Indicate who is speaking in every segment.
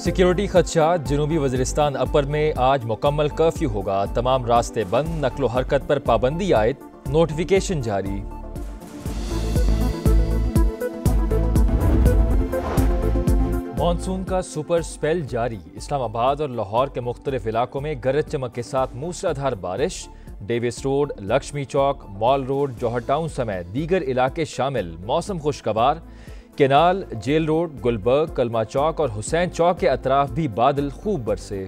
Speaker 1: Security खदशात। जनूबी वज़ीरिस्तान अपर में आज मुकम्मल कर्फ्यू होगा। तमाम रास्ते बंद, नकलो हरकत पर पाबंदी आयद, नोटिफिकेशन जारी। मानसून का सुपर स्पेल जारी। इस्लामाबाद और लाहौर के मुख्तलिफ इलाकों में गरज चमक के साथ मूसलाधार बारिश। डेविस रोड, लक्ष्मी चौक, मॉल रोड, जौहर टाउन समेत दीगर इलाके शामिल। मौसम खुशगवार। केनाल, जेल रोड, गुलबर्ग, कलमा चौक और हुसैन चौक के अतराफ भी बादल खूब बरसे।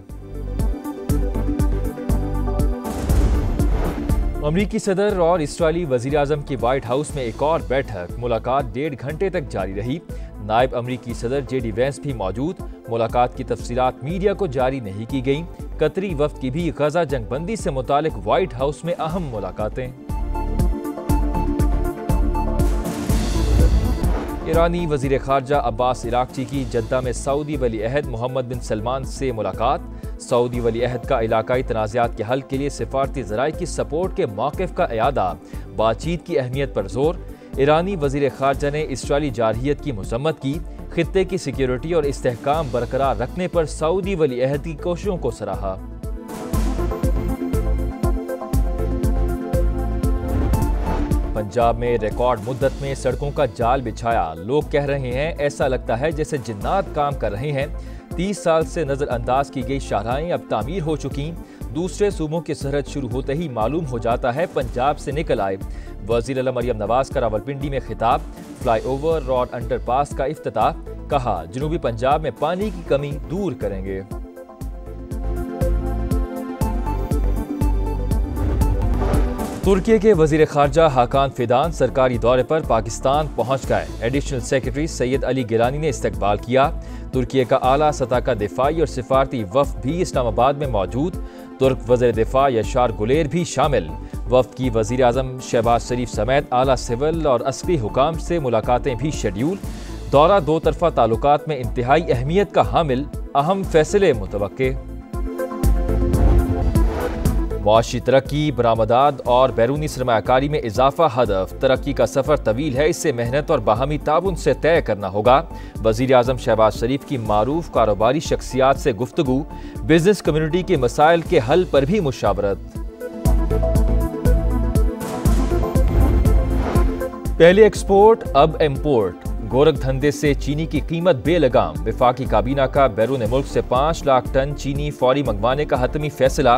Speaker 1: अमरीकी सदर और इसराइली वज़ीर आज़म की व्हाइट हाउस में एक और बैठक। मुलाकात 1.5 घंटे तक जारी रही। नायब अमरीकी सदर JD वैंस भी मौजूद। मुलाकात की तफसीलात मीडिया को जारी नहीं की गईं। कतरी वफ्द की भी गजा जंगबंदी से मुतालिक व्हाइट हाउस में अहम मुलाकातें। ईरानी वज़ीर ख़ारजा अब्बास इराक़ची की जद्दा में सऊदी वली अहद मोहम्मद बिन सलमान से मुलाकात। सऊदी वली अहद का इलाकाई तनाज़ात के हल के लिए सिफारती ज़राए की सपोर्ट के मौक़िफ़ का इयादा। बातचीत की अहमियत पर जोर। ईरानी वज़ीर ख़ारजा ने इसराइली जारहियत की मज़म्मत की। खित्ते की सिक्योरिटी और इस्तेहकाम बरकरार रखने पर सऊदी वली अहद की कोशिशों को सराहा। पंजाब में रिकॉर्ड मुद्दत में सड़कों का जाल बिछाया। लोग कह रहे हैं ऐसा लगता है जैसे जिन्नात काम कर रहे हैं। 30 साल से नज़रअंदाज की गई शाहराहें अब तामीर हो चुकी। दूसरे सूबों की सरहद शुरू होते ही मालूम हो जाता है पंजाब से निकल आए। वज़ीर आला मरियम नवाज का रावलपिंडी में खिताब। फ्लाईओवर रोड अंडरपास का इफ्तिताह। कहा जनूबी पंजाब में पानी की कमी दूर करेंगे। तुर्की के वज़ीर ख़ारजा हाकान फिदान सरकारी दौरे पर पाकिस्तान पहुंच गए। एडिशनल सेक्रेटरी सैयद अली गिलानी ने इस्तकबाल किया। तुर्की का आला सतह का दिफाई और सिफारती वफ़द भी इस्लामाबाद में मौजूद। तुर्क वज़ीर दिफा यशार गुलेर भी शामिल। वफ़द की वज़ीर आज़म शहबाज शरीफ समेत आला सिविल और अस्करी हुकाम से मुलाकातें भी शेड्यूल। दौरा दो तरफ़ा ताल्लुकात में इंतहाई अहमियत का हामिल। अहम फैसले मुतवक्के। मुआशी तरक्की, बरामदात और बैरूनी सरमायाकारी में इजाफा हदफ। तरक्की का सफ़र तवील है, इससे मेहनत और बाहमी ताउन से तय करना होगा। वज़ीर आज़म शहबाज शरीफ की मारूफ कारोबारी शख्सियात से गुफ्तगू। बिजनेस कम्युनिटी के मसाइल के हल पर भी मुशावरत। पहले एक्सपोर्ट अब इम्पोर्ट। गोरख धंधे से चीनी की कीमत बेलगाम। वफाकी काबीना का बैरून मुल्क से 5 लाख टन चीनी फौरी मंगवाने का हतमी फैसला।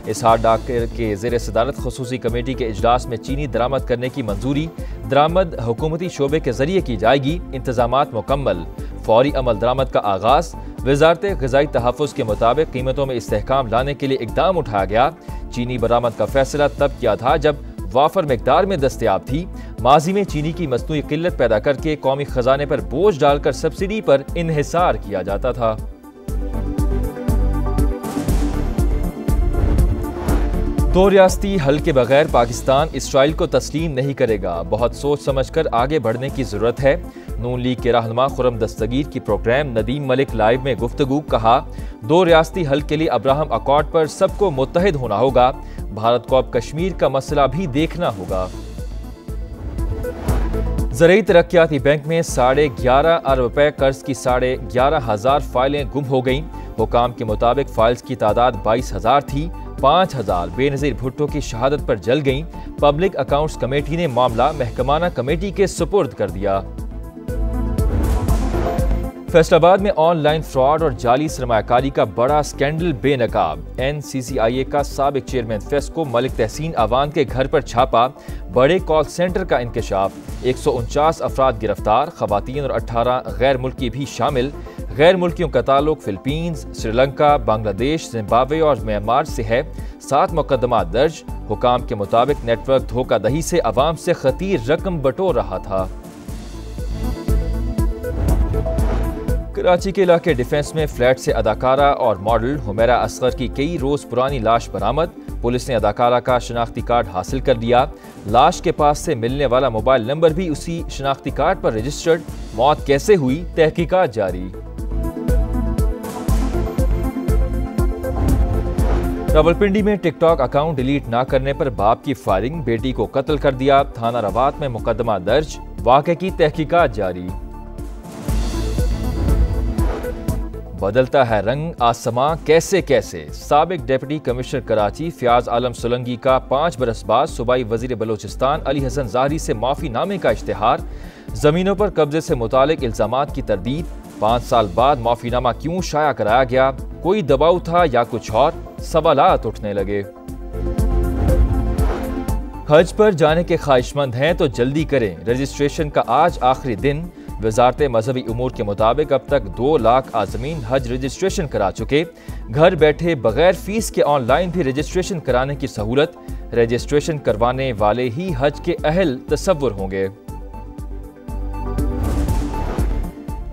Speaker 1: इसहार डाक के ज़ेर सदारत खुसूसी कमेटी के इजलास में चीनी दरामद करने की मंजूरी। दरामद हुकूमती शोबे के जरिए की जाएगी। इंतजामात मुकम्मल। फौरी अमल दरामद का आगाज। वजारत ग़िज़ाई तहफ़्फ़ुज़ के मुताबिक कीमतों में इस्तेहकाम लाने के लिए इक़दाम उठाया गया। चीनी बरामद का फैसला तब किया था जब वाफर मिकदार में दस्तयाब थी। माजी में चीनी की मसनूई किल्लत पैदा करके कौमी खजाने पर बोझ डालकर सब्सिडी पर इन्हिसार किया जाता था। दो रियासती हल के बगैर पाकिस्तान इसराइल को तस्लीम नहीं करेगा। बहुत सोच समझकर आगे बढ़ने की जरूरत है। नून लीग के रहनुमा खुर्रम दस्तगीर की प्रोग्राम नदीम मलिक लाइव में गुफ्तगू। कहा दो रियासती हल के लिए अब्राहम अकॉर्ड पर सबको मुत्तहिद होना होगा। भारत को अब कश्मीर का मसला भी देखना होगा। ज़राई तरक्याती बैंक में 11.5 अरब रुपए कर्ज की 11,500 फाइलें गुम हो गईं। हुकाम के मुताबिक फाइल्स की तादाद 22,000 थी। 5,000 बेनज़ीर भुट्टो की शहादत पर जल गईं। पब्लिक अकाउंट्स कमेटी ने मामला महकमाना कमेटी के सुपुर्द कर दिया। फैसलाबाद में ऑनलाइन फ्रॉड और जाली सरमायाकारी का बड़ा स्कैंडल बेनकाब। NCCIA का साबिक चेयरमैन फेस्को मलिक तहसीन अवान के घर पर छापा। बड़े कॉल सेंटर का इंकशाफ। 149 अफराद गिरफ्तार। खवातीन और 18 गैर मुल्की भी शामिल। गैर मुल्कियों का ताल्लुक फिलीपींस, श्रीलंका, बांग्लादेश, जिम्बाब्वे और म्यांमार से है। 7 मुकदमा दर्ज। हुकाम के मुताबिक नेटवर्क धोखाधड़ी से अवाम से खतीर रकम बटोर रहा था। कराची के इलाके डिफेंस में फ्लैट से अदाकारा और मॉडल हुमैरा असगर की कई रोज पुरानी लाश बरामद। पुलिस ने अदाकारा का शनाख्ती कार्ड हासिल कर लिया। लाश के पास से मिलने वाला मोबाइल नंबर भी उसी शनाख्ती कार्ड पर रजिस्टर्ड। मौत कैसे हुई, तहकीकात जारी। रावलपिंडी में टिकटॉक अकाउंट डिलीट न करने पर बाप की फायरिंग। बेटी को कत्ल कर दिया। थाना रवात में मुकदमा दर्ज। वाक़े की तहकीकात जारी। بدلता है रंग आसमां कैसे कैसे। साबिक डिप्टी कमिश्नर कराची फयाज आलम सोलंकी का 5 बरस बाद सूबाई वजीर बलोचिस्तान अली हसन ज़ाहरी से माफ़ीनामे का इश्तिहार। ज़मीनों पर कब्जे से मुतालिक इल्ज़ामात की तरदीद। 5 साल बाद माफ़ीनामा क्यों शाया कराया गया, कोई दबाव था या कुछ और, सवालात उठने लगे। हज पर जाने के ख्वाहिशमंद हैं तो जल्दी करें, रजिस्ट्रेशन का आज आखिरी दिन। वजारत मजहबी उमूर के मुताबिक अब तक 2 लाख आज़मीन हज रजिस्ट्रेशन करा चुके। घर बैठे बगैर फीस के ऑनलाइन भी रजिस्ट्रेशन कराने की सहूलत। रजिस्ट्रेशन करवाने वाले ही हज के अहल तसव्वुर होंगे।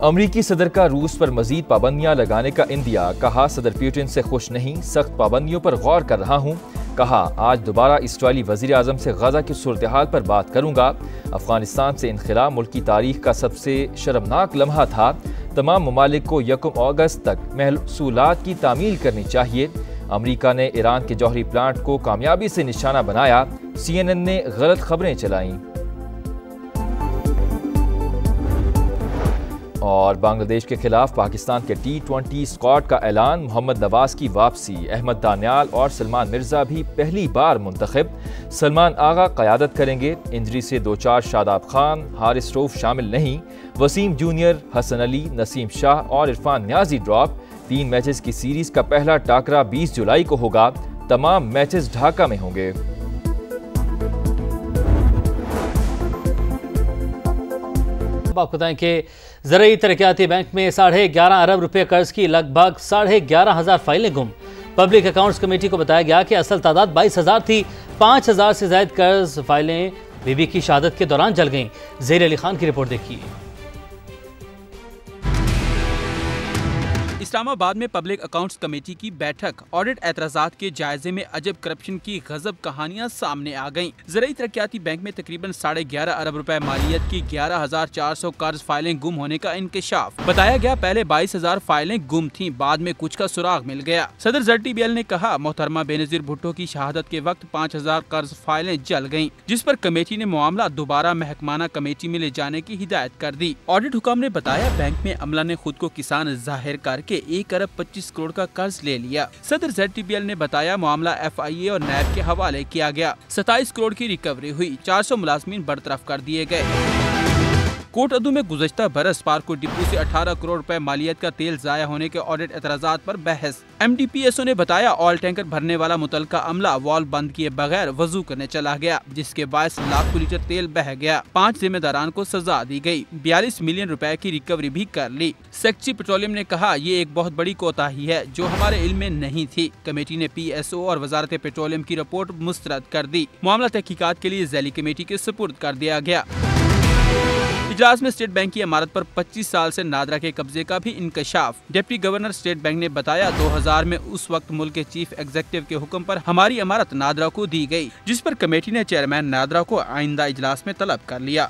Speaker 1: अमरीकी सदर का रूस पर मजीद पाबंदियां लगाने का इंदिया। कहा सदर पुतिन से खुश नहीं, सख्त पाबंदियों पर गौर कर रहा हूं। कहा आज दोबारा इसराइली वज़ीर आज़म से गजा की सूरत-ए-हाल पर बात करूंगा। अफगानिस्तान से इनखला मुल्क की तारीख का सबसे शर्मनाक लम्हा था। तमाम ममालिक को 1 अगस्त तक महसूलात की तामील करनी चाहिए। अमरीका ने ईरान के जौहरी प्लांट को कामयाबी से निशाना बनाया। CNN ने गलत खबरें चलाईं। और बांग्लादेश के खिलाफ पाकिस्तान के T20 स्क्वाड का ऐलान। मोहम्मद नवाज की वापसी, अहमद दानियाल और सलमान मिर्जा भी पहली बार मुंतखब। सलमान आगा क़यादत करेंगे। इंजरी से 2-4 शादाब खान, हारिस रऊफ शामिल नहीं। वसीम जूनियर, हसन अली, नसीम शाह और इरफान न्याजी ड्रॉप। 3 मैचेस की सीरीज का पहला टाकरा 20 जुलाई को होगा। तमाम मैचेस ढाका में होंगे।
Speaker 2: आपको बताएं कि ज़राई तरक्याती बैंक में 11.5 अरब रुपए कर्ज की लगभग 11,500 फाइलें गुम। पब्लिक अकाउंट्स कमेटी को बताया गया कि असल तादाद 22,000 थी। 5,000 से ज्यादा कर्ज फाइलें बीबी की शहादत के दौरान जल गईं। ज़हीर अली खान की रिपोर्ट देखिए।
Speaker 3: इस्लामाबाद में पब्लिक अकाउंट्स कमेटी की बैठक। ऑडिट एतराज़ात के जायजे में अजब करप्शन की गजब कहानियां सामने आ गईं। ज़राई तरक्याती बैंक में तकरीबन 11.5 अरब रुपए मालियत की 11,400 कर्ज फाइलें गुम होने का इंकशाफ। बताया गया पहले 22,000 फाइलें गुम थीं, बाद में कुछ का सुराग मिल गया। सदर ZTBL ने कहा मोहतरमा बेनज़ीर भुट्टो की शहादत के वक्त 5,000 कर्ज फाइलें जल गयी, जिस पर कमेटी ने मामला दोबारा महकमाना कमेटी में ले जाने की हिदायत कर दी। ऑडिट हुकाम ने बताया बैंक में अमला ने खुद को किसान जाहिर करके 1 अरब 25 करोड़ का कर्ज ले लिया। सदर ZTBL ने बताया मामला FIA और NAB के हवाले किया गया। 27 करोड़ की रिकवरी हुई। 400 मुलाजमीन बरतरफ कर दिए गए। कोट अदू में गुज़श्ता बरस पार्को डिपो से 18 करोड़ रुपए मालियत का तेल जाया होने के ऑडिट एतराज़ात पर बहस। MDPSO ने बताया ऑयल टैंकर भरने वाला मुतलका अमला वाल्व बंद किए बगैर वजू करने चला गया, जिसके बायस लाखों लीटर तेल बह गया। 5 जिम्मेदारान को सजा दी गई। 42 मिलियन रुपए की रिकवरी भी कर ली। सेक्रेटरी पेट्रोलियम ने कहा ये एक बहुत बड़ी कोताही है जो हमारे इल्म में नहीं थी। कमेटी ने PSO और वजारत पेट्रोलियम की रिपोर्ट मुस्तरद कर दी। मामला तहकीकात के लिए ज़ैली कमेटी के सुपुर्द कर दिया गया। इजलास में स्टेट बैंक की इमारत पर 25 साल से नादरा के कब्जे का भी इंकशाफ। डिप्टी गवर्नर स्टेट बैंक ने बताया 2000 में उस वक्त मुल्क के चीफ एग्जीक्यूटिव के हुक्म पर हमारी इमारत नादरा को दी गई, जिस पर कमेटी ने चेयरमैन नादरा को आइंदा इजलास में तलब कर लिया।